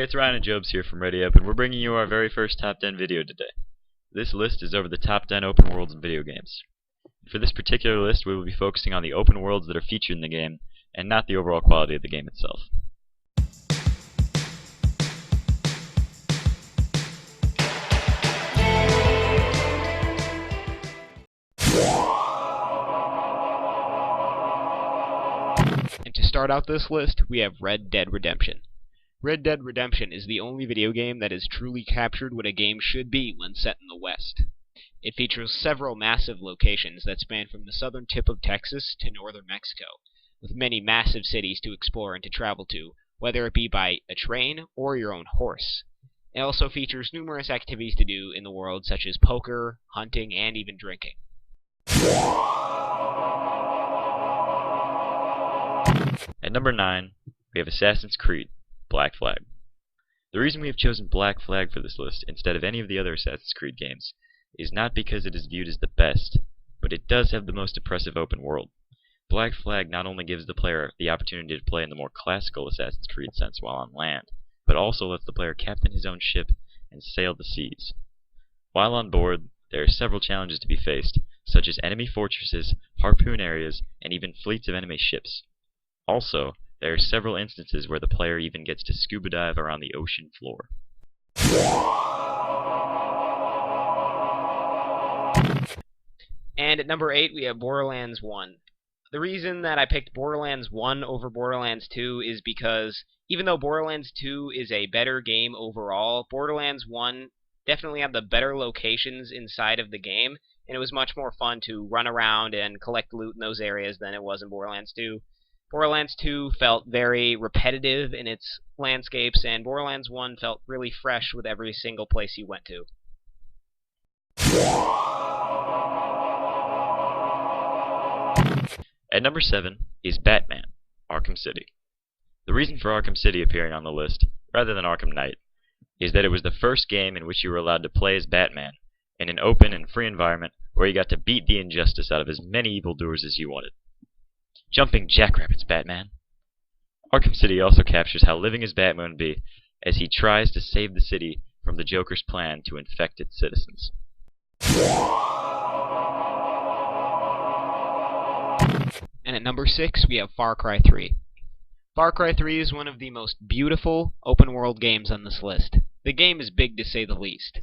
it's Ryan and Jobs here from Ready Up, and we're bringing you our very first Top 10 video today. This list is over the top 10 open worlds in video games. For this particular list, we will be focusing on the open worlds that are featured in the game, and not the overall quality of the game itself. And to start out this list, we have Red Dead Redemption. Red Dead Redemption is the only video game that has truly captured what a game should be when set in the West. It features several massive locations that span from the southern tip of Texas to northern Mexico, with many massive cities to explore and to travel to, whether it be by a train or your own horse. It also features numerous activities to do in the world, such as poker, hunting, and even drinking. At number 9, we have Assassin's Creed Black Flag. The reason we have chosen Black Flag for this list instead of any of the other Assassin's Creed games is not because it is viewed as the best, but it does have the most impressive open world. Black Flag not only gives the player the opportunity to play in the more classical Assassin's Creed sense while on land, but also lets the player captain his own ship and sail the seas. While on board, there are several challenges to be faced, such as enemy fortresses, harpoon areas, and even fleets of enemy ships. Also, there are several instances where the player even gets to scuba dive around the ocean floor. And at number 8, we have Borderlands 1. The reason that I picked Borderlands 1 over Borderlands 2 is because even though Borderlands 2 is a better game overall, Borderlands 1 definitely had the better locations inside of the game, and it was much more fun to run around and collect loot in those areas than it was in Borderlands 2. Borderlands 2 felt very repetitive in its landscapes, and Borderlands 1 felt really fresh with every single place you went to. At number 7 is Batman, Arkham City. The reason for Arkham City appearing on the list, rather than Arkham Knight, is that it was the first game in which you were allowed to play as Batman in an open and free environment where you got to beat the injustice out of as many evildoers as you wanted. Jumping jackrabbits, Batman. Arkham City also captures how living as Batman would be as he tries to save the city from the Joker's plan to infect its citizens. And at number 6, we have Far Cry 3. Far Cry 3 is one of the most beautiful open-world games on this list. The game is big to say the least.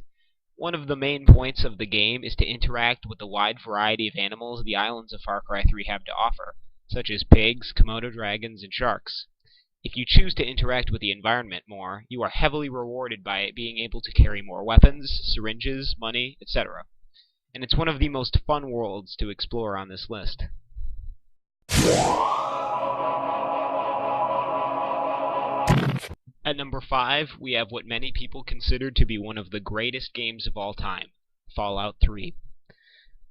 One of the main points of the game is to interact with the wide variety of animals the islands of Far Cry 3 have to offer, such as pigs, Komodo dragons, and sharks. If you choose to interact with the environment more, you are heavily rewarded by being able to carry more weapons, syringes, money, etc. And it's one of the most fun worlds to explore on this list. At number 5, we have what many people consider to be one of the greatest games of all time, Fallout 3.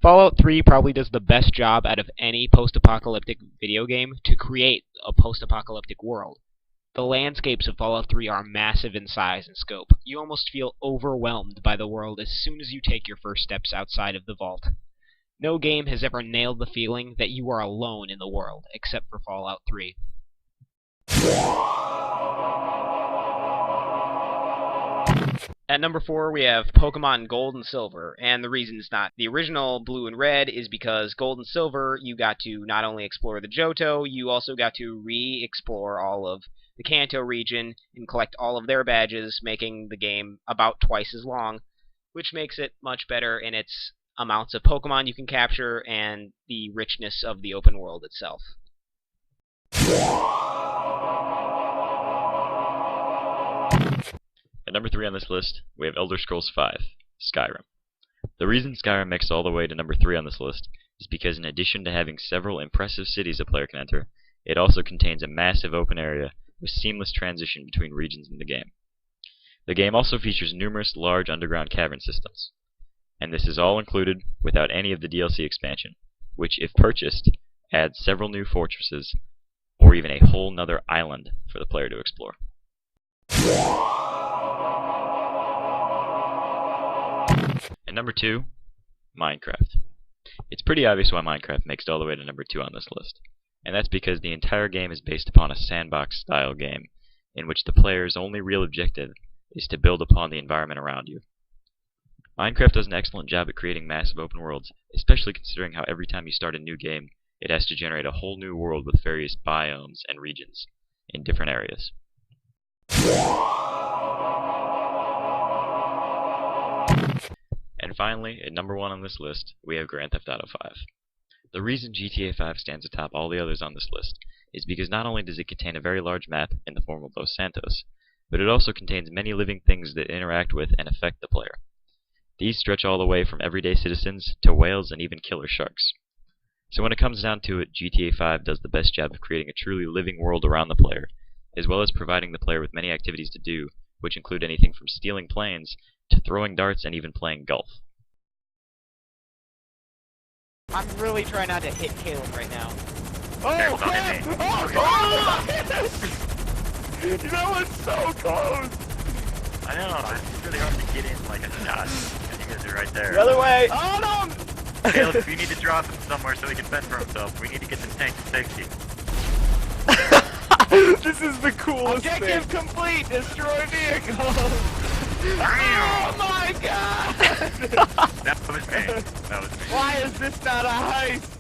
Fallout 3 probably does the best job out of any post-apocalyptic video game to create a post-apocalyptic world. The landscapes of Fallout 3 are massive in size and scope. You almost feel overwhelmed by the world as soon as you take your first steps outside of the vault. No game has ever nailed the feeling that you are alone in the world, except for Fallout 3. At number 4, we have Pokemon Gold and Silver, and the reason it's not the original Blue and Red is because Gold and Silver, you got to not only explore the Johto, you also got to re-explore all of the Kanto region and collect all of their badges, making the game about twice as long, which makes it much better in its amounts of Pokemon you can capture and the richness of the open world itself. At number 3 on this list, we have Elder Scrolls V, Skyrim. The reason Skyrim makes it all the way to number 3 on this list is because in addition to having several impressive cities a player can enter, it also contains a massive open area with seamless transition between regions in the game. The game also features numerous large underground cavern systems, and this is all included without any of the DLC expansion, which, if purchased, adds several new fortresses or even a whole nother island for the player to explore. At number 2, Minecraft. It's pretty obvious why Minecraft makes it all the way to number 2 on this list, and that's because the entire game is based upon a sandbox-style game, in which the player's only real objective is to build upon the environment around you. Minecraft does an excellent job at creating massive open worlds, especially considering how every time you start a new game, it has to generate a whole new world with various biomes and regions in different areas. And finally, at number 1 on this list, we have Grand Theft Auto 5. The reason GTA 5 stands atop all the others on this list is because not only does it contain a very large map in the form of Los Santos, but it also contains many living things that interact with and affect the player. These stretch all the way from everyday citizens to whales and even killer sharks. So when it comes down to it, GTA 5 does the best job of creating a truly living world around the player, as well as providing the player with many activities to do, which include anything from stealing planes to throwing darts and even playing golf. I'm really trying not to hit Caleb right now. Oh, crap! Oh, God! That was so close! I know, it's really hard to get in like a shot. And you guys are right there. The other way! Oh, no! Caleb, we need to drop him somewhere so he can fend for himself. We need to get this tank to safety. This is the coolest Objective thing. complete! Destroy vehicle! Oh my god! That was me. That was me. Why is this not a heist?